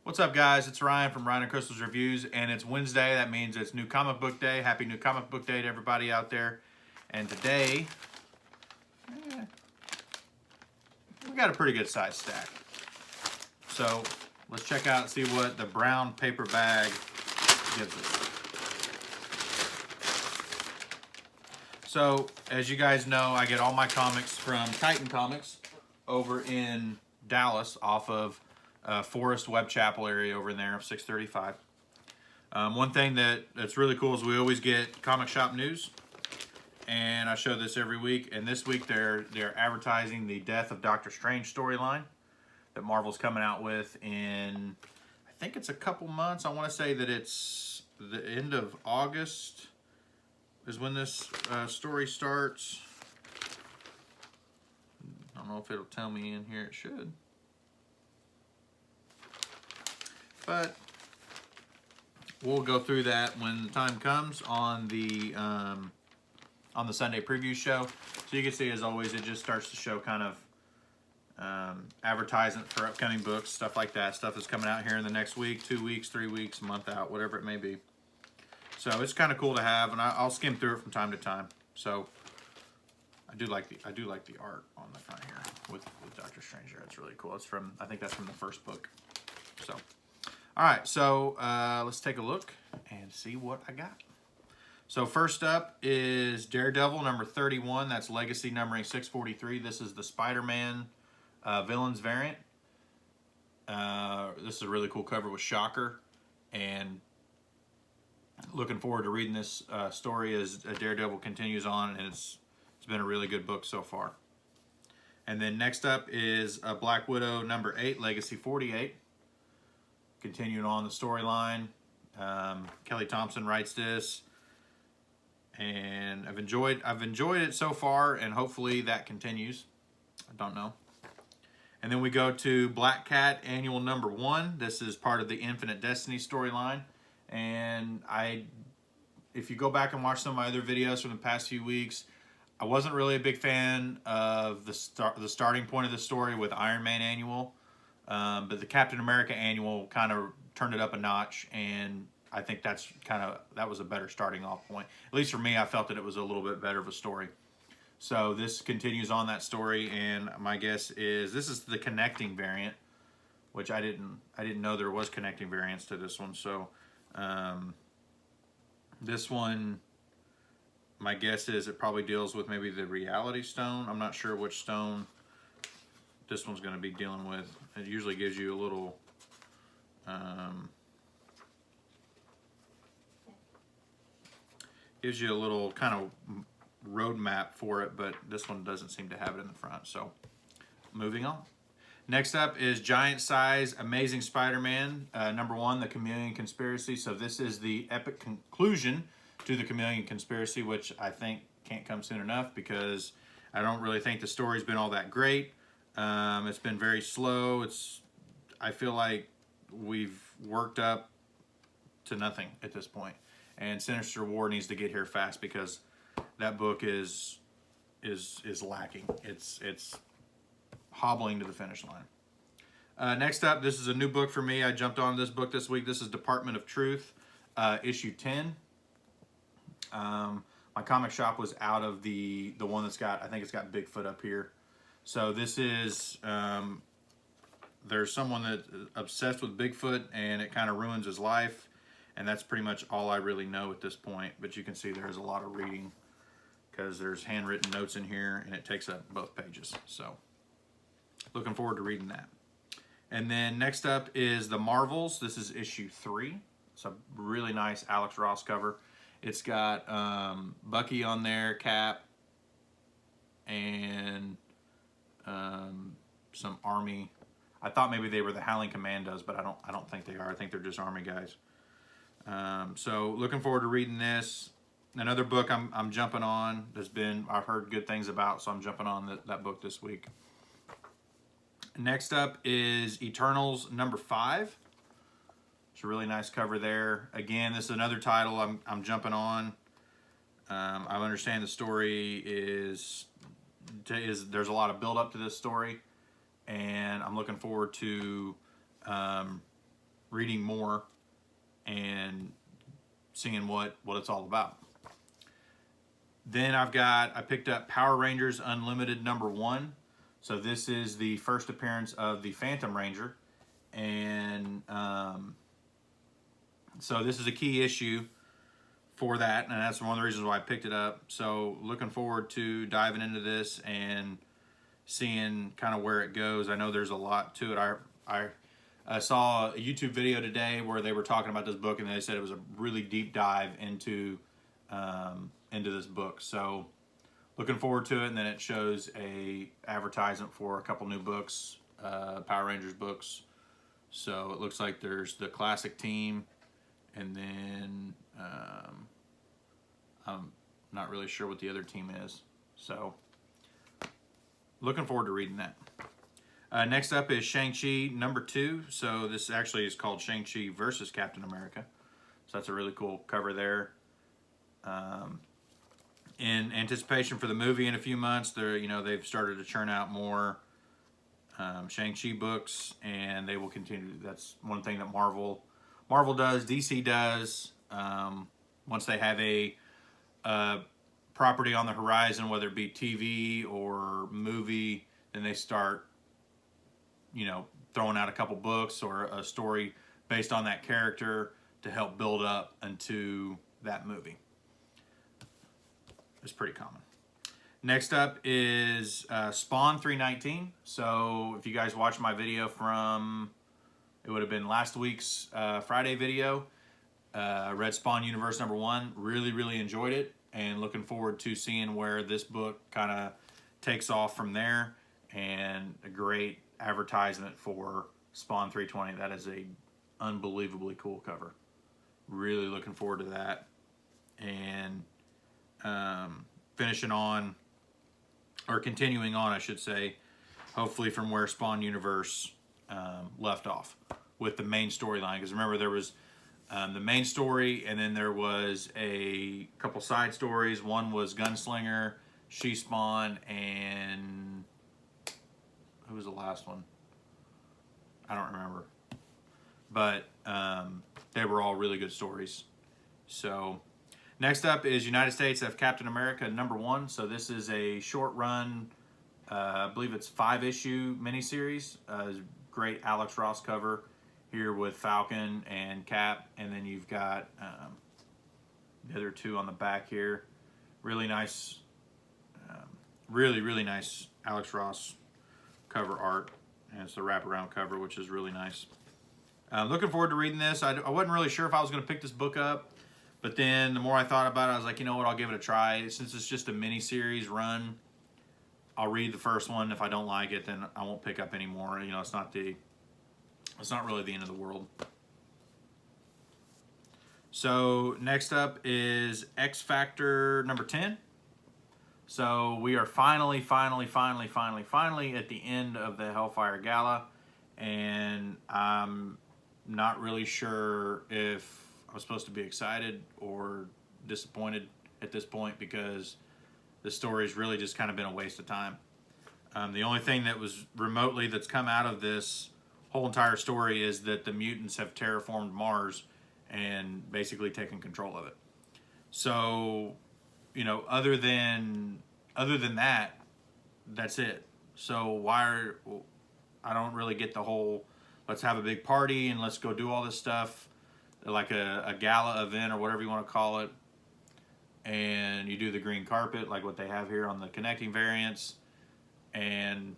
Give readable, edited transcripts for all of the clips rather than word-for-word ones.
What's up, guys? It's Ryan from Ryan and Crystal's Reviews, and it's Wednesday. That means it's New Comic Book Day. Happy New Comic Book Day to everybody out there. And today, we got a pretty good size stack. So let's check out and see what the brown paper bag gives us. So, as you guys know, I get all my comics from Titan Comics over in Dallas off of Forest Web Chapel area over in there of 635. One thing that's really cool is we always get comic shop news, and I show this every week. And this week they're advertising the Death of Doctor Strange storyline that Marvel's coming out with in, I think it's a couple months. I want to say that it's the end of August is when this story starts. I don't know if it'll tell me in here. It should. But we'll go through that when the time comes on the Sunday preview show. So you can see, as always, it just starts to show kind of advertisement for upcoming books, stuff like that. Stuff that's coming out here in the next week, 2 weeks, 3 weeks, a month out, whatever it may be. So it's kind of cool to have, and I'll skim through it from time to time. So I do like the art on the front here with Doctor Strange here. It's really cool. It's from, I think that's from the first book. So. All right, so let's take a look and see what I got. So first up is Daredevil number 31. That's Legacy numbering 643. This is the Spider-Man villains variant. This is a really cool cover with Shocker, and looking forward to reading this story as Daredevil continues on, and it's been a really good book so far. And then next up is Black Widow number 8, Legacy 48. Continuing on the storyline, Kelly Thompson writes this, and I've enjoyed it so far, and hopefully that continues. I don't know. And then we go to Black Cat Annual number 1. This is part of the Infinite Destiny storyline, and if you go back and watch some of my other videos from the past few weeks, I wasn't really a big fan of the starting point of the story with Iron Man Annual. But the Captain America Annual kind of turned it up a notch, and I think that was a better starting off point. At least for me, I felt that it was a little bit better of a story. So this continues on that story, and my guess is this is the connecting variant, which I didn't know there was connecting variants to this one. So this one, my guess is it probably deals with maybe the Reality Stone. I'm not sure which stone this one's going to be dealing with. It usually gives you a little kind of roadmap for it, but this one doesn't seem to have it in the front. So moving on. Next up is Giant Size Amazing Spider-Man number 1, The Chameleon Conspiracy. So this is the epic conclusion to the Chameleon Conspiracy, which I think can't come soon enough, because I don't really think the story's been all that great. It's been very slow. I feel like we've worked up to nothing at this point, and Sinister War needs to get here fast, because that book is lacking. It's hobbling to the finish line. Next up, this is a new book for me. I jumped on this book this week. This is Department of Truth, issue 10. My comic shop was out of the one that's got, I think it's got Bigfoot up here. So this is, there's someone that's obsessed with Bigfoot, and it kind of ruins his life, and that's pretty much all I really know at this point. But you can see there's a lot of reading, because there's handwritten notes in here, and it takes up both pages. So looking forward to reading that. And then next up is The Marvels. This is issue 3. It's a really nice Alex Ross cover. It's got Bucky on there, Cap, and some army. I thought maybe they were the Howling Commandos, but I don't think they are. I think they're just army guys. So looking forward to reading this. Another book I'm jumping on. I've heard good things about, so I'm jumping on that book this week. Next up is Eternals number 5. It's a really nice cover there. Again, this is another title I'm jumping on. I understand the story is there's a lot of build up to this story, and I'm looking forward to reading more and seeing what it's all about. Then I picked up Power Rangers Unlimited #1. So this is the first appearance of the Phantom Ranger. And so this is a key issue for that, and that's one of the reasons why I picked it up. So looking forward to diving into this and seeing kind of where it goes. I know there's a lot to it. I saw a YouTube video today where they were talking about this book, and they said it was a really deep dive into this book. So looking forward to it. And then it shows a advertisement for a couple new books, Power Rangers books. So it looks like there's the classic team, and then I'm not really sure what the other team is. So looking forward to reading that. Next up is Shang-Chi #2. So this actually is called Shang-Chi versus Captain America. So that's a really cool cover there. In anticipation for the movie in a few months, they've started to churn out more Shang-Chi books, and they will continue. That's one thing that Marvel does, DC does. Once they have a property on the horizon, whether it be TV or movie, then they start, throwing out a couple books or a story based on that character to help build up into that movie. It's pretty common. Next up is Spawn 319. So if you guys watched my video from, it would have been last week's Friday video, read Spawn Universe #1. Really, really enjoyed it, and looking forward to seeing where this book kind of takes off from there. And a great advertisement for Spawn 320. That is a unbelievably cool cover. Really looking forward to that. And finishing on, or continuing on, I should say, hopefully from where Spawn Universe left off with the main storyline. Because remember, there was the main story, and then there was a couple side stories. One was Gunslinger, She-Spawn, and who was the last one? I don't remember. But they were all really good stories. So next up is United States of Captain America #1. So this is a short run, I believe it's 5-issue miniseries. Great Alex Ross cover here with Falcon and Cap. And then you've got the other two on the back here. Really nice, really nice Alex Ross cover art. And it's the wraparound cover, which is really nice. Looking forward to reading this. I wasn't really sure if I was going to pick this book up. But then the more I thought about it, I was like, you know what, I'll give it a try. Since it's just a mini-series run, I'll read the first one. If I don't like it, then I won't pick up anymore. It's not really the end of the world. So next up is X Factor #10. So we are finally at the end of the Hellfire Gala. And I'm not really sure if I was supposed to be excited or disappointed at this point, because the story's really just kind of been a waste of time. The only thing that was remotely that's come out of this whole entire story is that the mutants have terraformed Mars and basically taken control of it. So, other than that, that's it. So I don't really get the whole, let's have a big party and let's go do all this stuff, like a gala event or whatever you want to call it. And you do the green carpet like what they have here on the connecting variants. And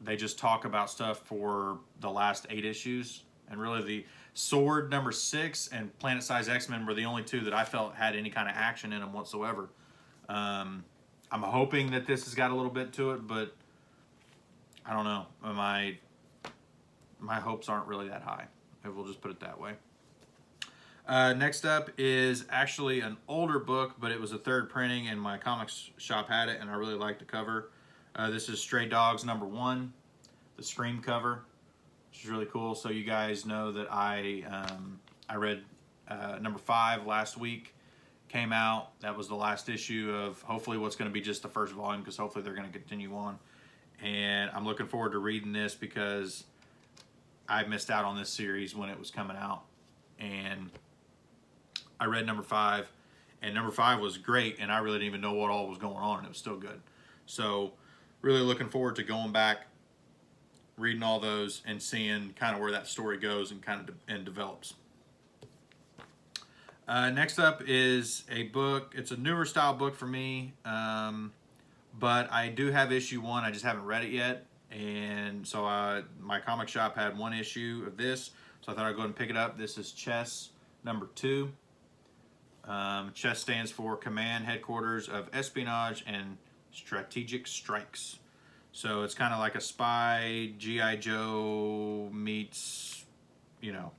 they just talk about stuff for the last 8 issues. And really the Sword #6 and Planet Size X-Men were the only two that I felt had any kind of action in them whatsoever. I'm hoping that this has got a little bit to it, but I don't know. My hopes aren't really that high. We'll just put it that way. Next up is actually an older book, but it was a 3rd printing, and my comics shop had it, and I really liked the cover. This is Stray Dogs #1, the Scream cover, which is really cool. So you guys know that I read #5 last week. Came out. That was the last issue of hopefully what's going to be just the first volume, because hopefully they're going to continue on. And I'm looking forward to reading this because I missed out on this series when it was coming out, and I read number 5, and number 5 was great, and I really didn't even know what all was going on, and it was still good. So really looking forward to going back, reading all those, and seeing kind of where that story goes and kind of develops. Next up is a book. It's a newer style book for me, but I do have issue 1. I just haven't read it yet, and so my comic shop had 1 issue of this, so I thought I'd go ahead and pick it up. This is Chess number 2. Chess stands for Command Headquarters of Espionage and Strategic Strikes. So it's kind of like a spy, G.I. Joe meets, you know,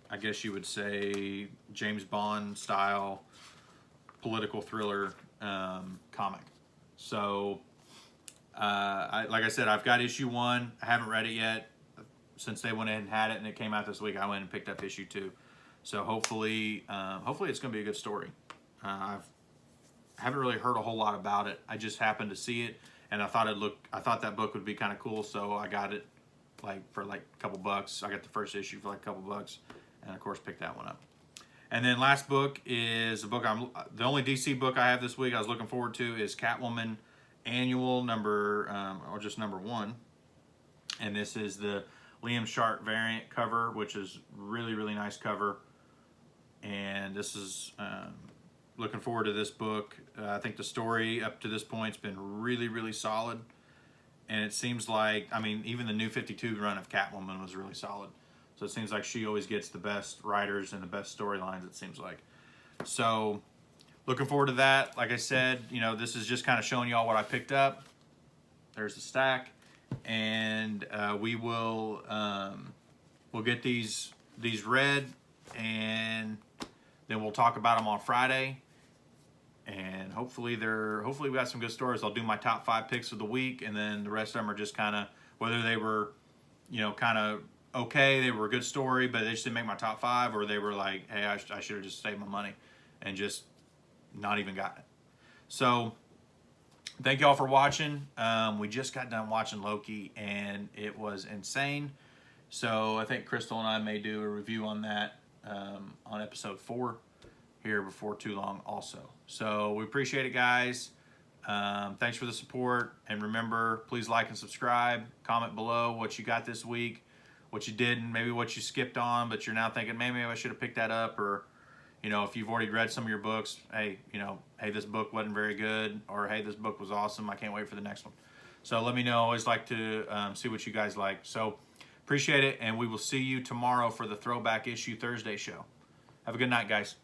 I guess you would say James Bond style political thriller comic. So, like I said, I've got issue 1. I haven't read it yet. Since they went ahead and had it and it came out this week, I went and picked up issue 2. So hopefully it's going to be a good story. I haven't really heard a whole lot about it. I just happened to see it, and I thought that book would be kind of cool, so I got it for a couple bucks. I got the first issue for a couple bucks, and of course picked that one up. And then last book is a book the only DC book I have this week I was looking forward to is Catwoman Annual number 1, and this is the Liam Sharp variant cover, which is really, really nice cover. And this is looking forward to this book. I think the story up to this point has been really, really solid. And it seems like, I mean, even the New 52 run of Catwoman was really solid. So it seems like she always gets the best writers and the best storylines, it seems like. So looking forward to that. Like I said, you know, this is just kind of showing y'all what I picked up. There's the stack. And we'll get these read, and then we'll talk about them on Friday. And hopefully we got some good stories. I'll do my top 5 picks of the week, and then the rest of them are just kind of whether they were, you know, kind of okay, they were a good story, but they just didn't make my top 5, or they were like, hey, I should have just saved my money and just not even gotten it. So thank y'all for watching. We just got done watching Loki, and it was insane. So I think Crystal and I may do a review on that on episode 4 here before too long also. So we appreciate it, guys. Thanks for the support. And remember, please like and subscribe. Comment below what you got this week, what you didn't, maybe what you skipped on, but you're now thinking, maybe I should have picked that up. Or, you know, if you've already read some of your books, hey, you know, hey, this book wasn't very good, or hey, this book was awesome, I can't wait for the next one. So let me know. I always like to see what you guys like. So appreciate it, and we will see you tomorrow for the Throwback Issue Thursday show. Have a good night, guys.